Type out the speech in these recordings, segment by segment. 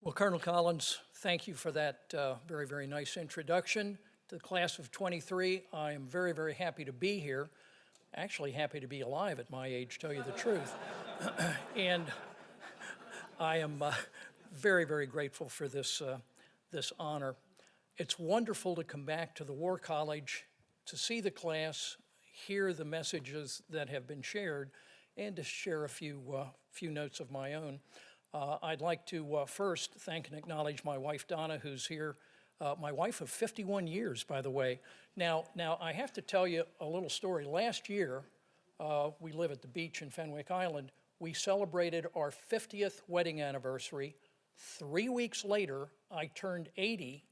Well, Colonel Collins, thank you for that very, very nice introduction to the class of 23. I am very, very happy to be here. Actually happy to be alive at my age, tell you the truth. And I am very, very grateful for this honor. It's wonderful to come back to the War College, to see the class, hear the messages that have been shared, and to share a few notes of my own. I'd like to first thank and acknowledge my wife, Donna, who's here. My wife of 51 years, by the way. Now, I have to tell you a little story. Last year, we live at the beach in Fenwick Island. We celebrated our 50th wedding anniversary. 3 weeks later, I turned 80,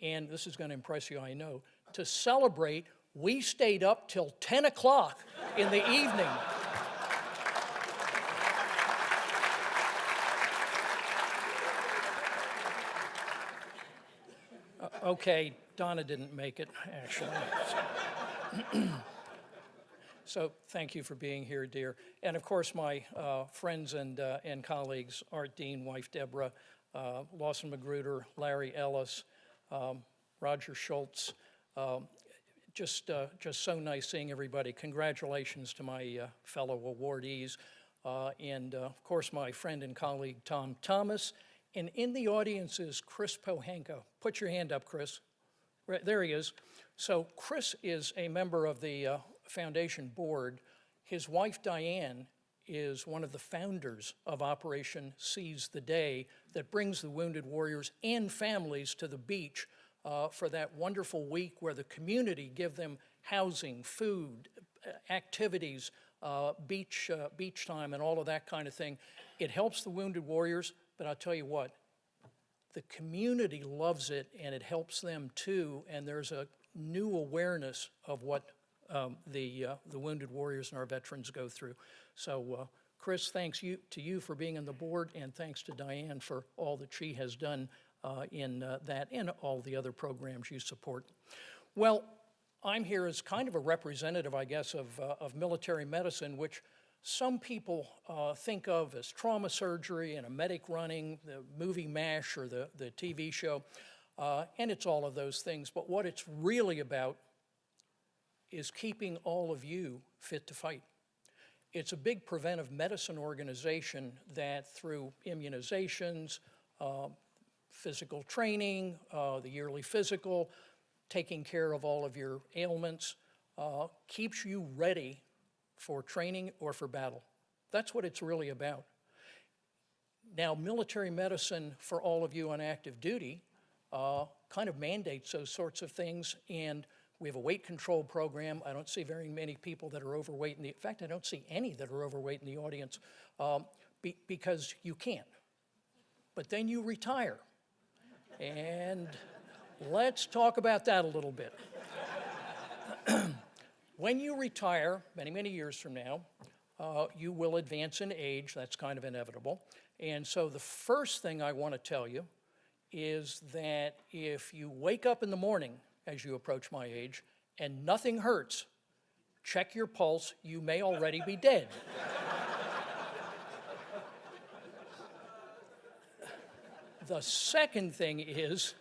and this is going to impress you, I know. To celebrate, we stayed up till 10 o'clock in the evening. Okay, Donna didn't make it, actually. So thank you for being here, dear. And of course, my friends and colleagues, Art Dean, wife Deborah, Lawson Magruder, Larry Ellis, Roger Schultz. Just so nice seeing everybody. Congratulations to my fellow awardees. And of course, my friend and colleague, Tom Thomas. And in the audience is Chris Pohanka. Put your hand up, Chris. Right, there he is. So Chris is a member of the foundation board. His wife, Diane, is one of the founders of Operation Seize the Day that brings the wounded warriors and families to the beach for that wonderful week where the community give them housing, food, activities, beach time, and all of that kind of thing. It helps the wounded warriors. But I'll tell you what, the community loves it, and it helps them too, and there's a new awareness of what the wounded warriors and our veterans go through. So Chris, thanks to you for being on the board, and thanks to Diane for all that she has done in that and all the other programs you support. Well, I'm here as kind of a representative, I guess, of military medicine, which some people think of as trauma surgery and a medic running, the movie MASH or the TV show, and it's all of those things. But what it's really about is keeping all of you fit to fight. It's a big preventive medicine organization that through immunizations, physical training, the yearly physical, taking care of all of your ailments, keeps you ready for training or for battle. That's what it's really about. Now, military medicine, for all of you on active duty, kind of mandates those sorts of things, and we have a weight control program. I don't see very many people that are overweight. In fact, I don't see any that are overweight in the audience because you can't. But then you retire. And let's talk about that a little bit. When you retire, many, many years from now, you will advance in age. That's kind of inevitable. And so the first thing I want to tell you is that if you wake up in the morning as you approach my age and nothing hurts, check your pulse. You may already be dead. The second thing is,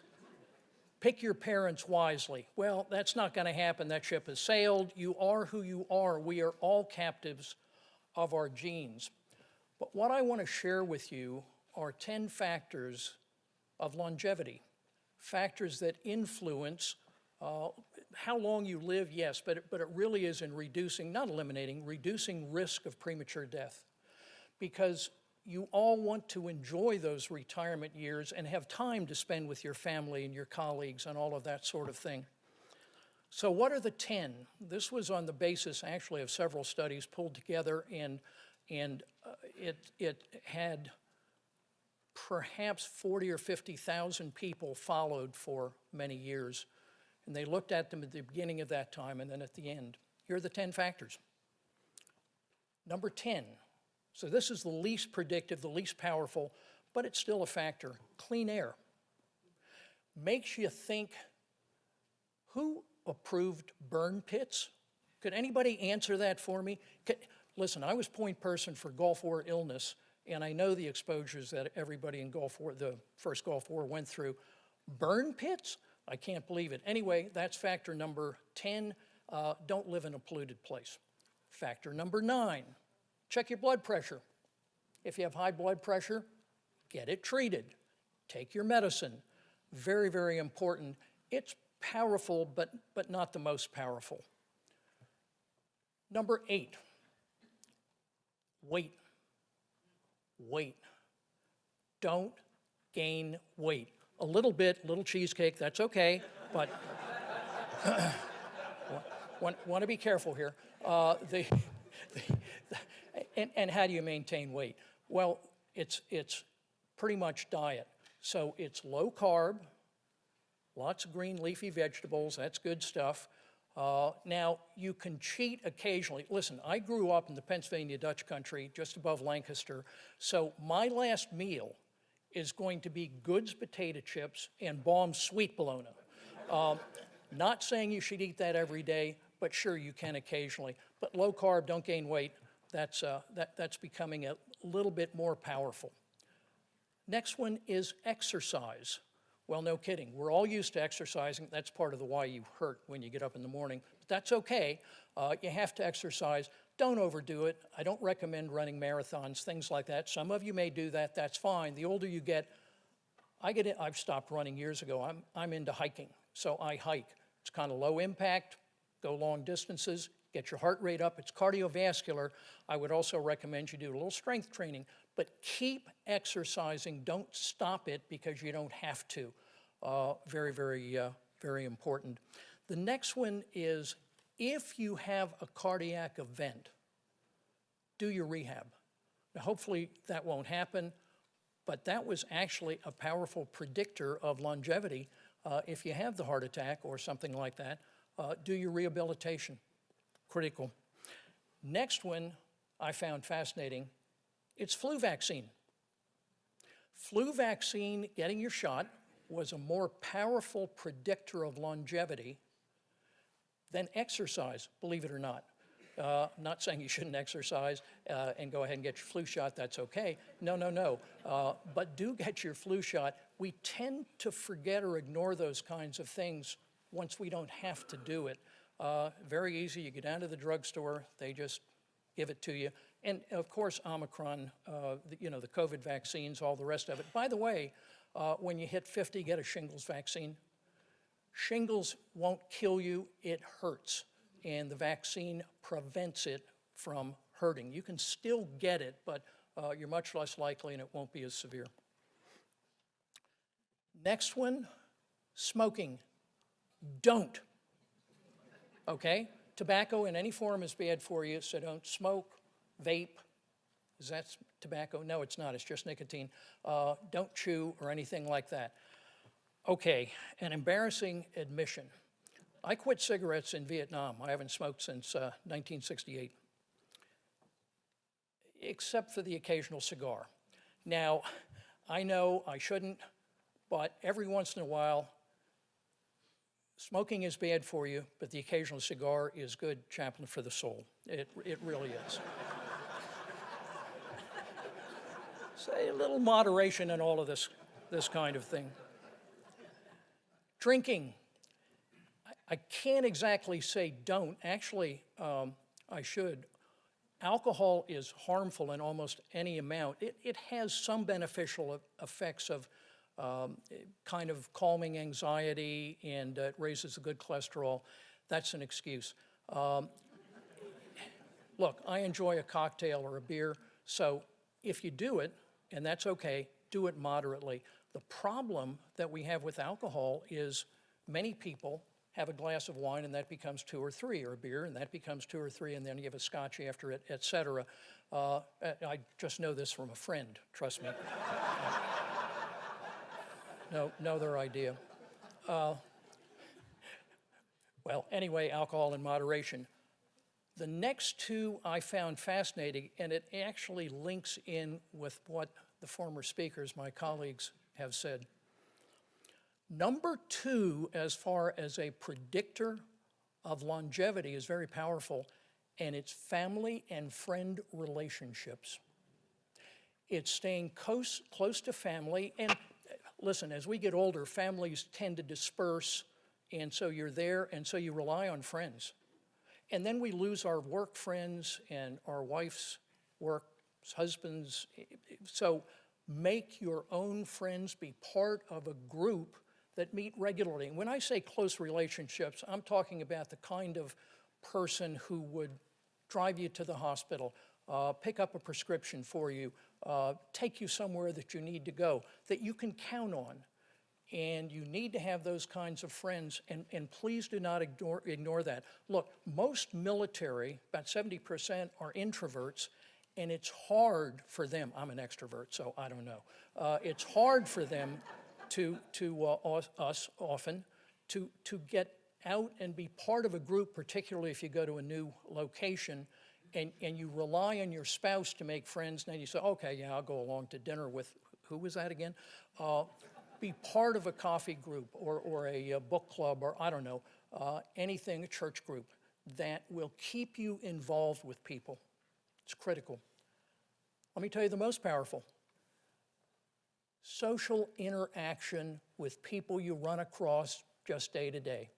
pick your parents wisely. Well, that's not going to happen. That ship has sailed. You are who you are. We are all captives of our genes. But what I want to share with you are 10 factors of longevity, factors that influence how long you live, yes, but it really is in reducing, not eliminating, reducing risk of premature death. Because you all want to enjoy those retirement years and have time to spend with your family and your colleagues and all of that sort of thing. So what are the 10? This was on the basis, actually, of several studies pulled together, and it had perhaps 40 or 50,000 people followed for many years. And they looked at them at the beginning of that time and then at the end. Here are the 10 factors. Number 10. So this is the least predictive, the least powerful, but it's still a factor. Clean air. Makes you think, who approved burn pits? Could anybody answer that for me? Listen, I was point person for Gulf War illness, and I know the exposures that everybody in Gulf War, the first Gulf War went through. Burn pits? I can't believe it. Anyway, that's factor number 10. Don't live in a polluted place. Factor number 9, check your blood pressure. If you have high blood pressure, get it treated. Take your medicine. Very, very important. It's powerful, but not the most powerful. Number 8, weight. Weight. Don't gain weight. A little bit, little cheesecake, that's okay, but want to be careful here. And how do you maintain weight? Well, it's pretty much diet. So it's low carb, lots of green leafy vegetables, that's good stuff. Now, you can cheat occasionally. Listen, I grew up in the Pennsylvania Dutch country, just above Lancaster, so my last meal is going to be Good's potato chips and Baum's sweet bologna. Not saying you should eat that every day, but sure, you can occasionally. But low carb, don't gain weight, that's becoming a little bit more powerful. Next one is exercise. Well, no kidding. We're all used to exercising. That's part of the why you hurt when you get up in the morning. But that's okay. You have to exercise. Don't overdo it. I don't recommend running marathons, things like that. Some of you may do that. That's fine. The older you get, I've stopped running years ago. I'm into hiking, so I hike. It's kind of low impact, go long distances, get your heart rate up. It's cardiovascular. I would also recommend you do a little strength training, but keep exercising. Don't stop it because you don't have to. Very, very, very important. The next one is if you have a cardiac event, do your rehab. Now, hopefully that won't happen, but that was actually a powerful predictor of longevity. If you have the heart attack or something like that, do your rehabilitation. Critical. Next one I found fascinating. It's flu vaccine. Flu vaccine, getting your shot, was a more powerful predictor of longevity than exercise, believe it or not. I'm not saying you shouldn't exercise and go ahead and get your flu shot, that's okay. No. But do get your flu shot. We tend to forget or ignore those kinds of things once we don't have to do it. Very easy, you go down to the drugstore, they just give it to you. And of course, Omicron, the COVID vaccines, all the rest of it. By the way, when you hit 50, get a shingles vaccine. Shingles won't kill you, it hurts. And the vaccine prevents it from hurting. You can still get it, but you're much less likely and it won't be as severe. Next one, smoking. Don't. Okay? Tobacco in any form is bad for you, so don't smoke, vape. Is that tobacco? No, it's not. It's just nicotine. Don't chew or anything like that. Okay, an embarrassing admission. I quit cigarettes in Vietnam. I haven't smoked since 1968, except for the occasional cigar. Now, I know I shouldn't, but every once in a while, smoking is bad for you, but the occasional cigar is good chaplain for the soul. It really is. So a little moderation in all of this kind of thing. Drinking. I can't exactly say don't. Actually, I should. Alcohol is harmful in almost any amount. It has some beneficial effects of kind of calming anxiety, and it raises the good cholesterol. That's an excuse. Look, I enjoy a cocktail or a beer, so if you do it, and that's okay, do it moderately. The problem that we have with alcohol is many people have a glass of wine and that becomes 2 or 3, or a beer and that becomes 2 or 3, and then you have a scotch after it, et cetera. I just know this from a friend, trust me. No other idea. Well, anyway, alcohol in moderation. The next two I found fascinating, and it actually links in with what the former speakers, my colleagues, have said. Number 2, as far as a predictor of longevity, is very powerful, and it's family and friend relationships. It's staying close to family. And listen, as we get older, families tend to disperse, and so you're there, and so you rely on friends. And then we lose our work friends and our wife's work, husbands. So make your own friends be part of a group that meet regularly. And when I say close relationships, I'm talking about the kind of person who would drive you to the hospital, pick up a prescription for you, take you somewhere that you need to go, that you can count on. And you need to have those kinds of friends, and please do not ignore that. Look, most military, about 70%, are introverts, and it's hard for them, I'm an extrovert, so I don't know. It's hard for them us often, to get out and be part of a group, particularly if you go to a new location, and you rely on your spouse to make friends, and then you say, okay, yeah, I'll go along to dinner with, who was that again? Be part of a coffee group or a book club, or I don't know, anything, a church group that will keep you involved with people. It's critical. Let me tell you the most powerful. Social interaction with people you run across just day to day.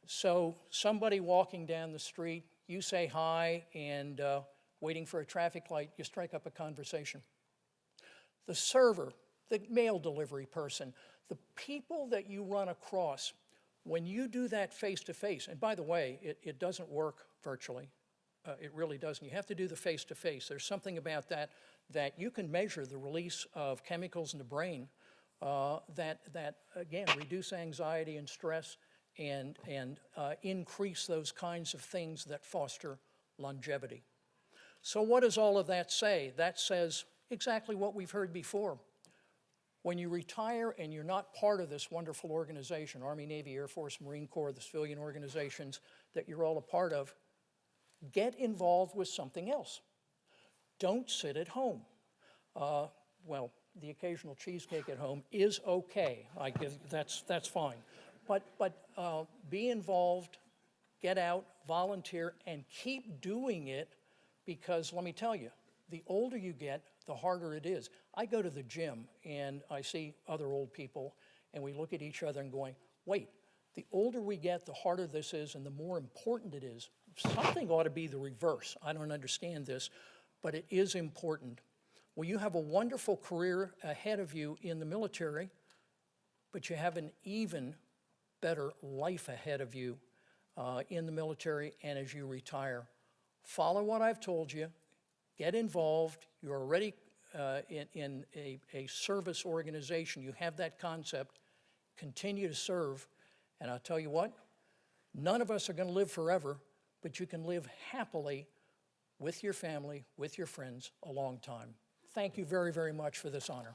So somebody walking down the street, you say hi, and waiting for a traffic light, you strike up a conversation. The server, the mail delivery person, the people that you run across, when you do that face-to-face, and by the way, it doesn't work virtually. It really doesn't. You have to do the face-to-face. There's something about that you can measure the release of chemicals in the brain that again, reduce anxiety and stress and increase those kinds of things that foster longevity. So what does all of that say? That says exactly what we've heard before. When you retire and you're not part of this wonderful organization, Army, Navy, Air Force, Marine Corps, the civilian organizations that you're all a part of, get involved with something else. Don't sit at home. Well, the occasional cheesecake at home is okay. That's fine. But be involved, get out, volunteer, and keep doing it, because let me tell you, the older you get, the harder it is. I go to the gym and I see other old people, and we look at each other and going, wait, the older we get, the harder this is and the more important it is. Something ought to be the reverse. I don't understand this, but it is important. Well, you have a wonderful career ahead of you in the military, but you have an even better life ahead of you in the military and as you retire. Follow what I've told you. Get involved. You're already in a service organization. You have that concept. Continue to serve. And I'll tell you what, none of us are going to live forever, but you can live happily with your family, with your friends, a long time. Thank you very, very much for this honor.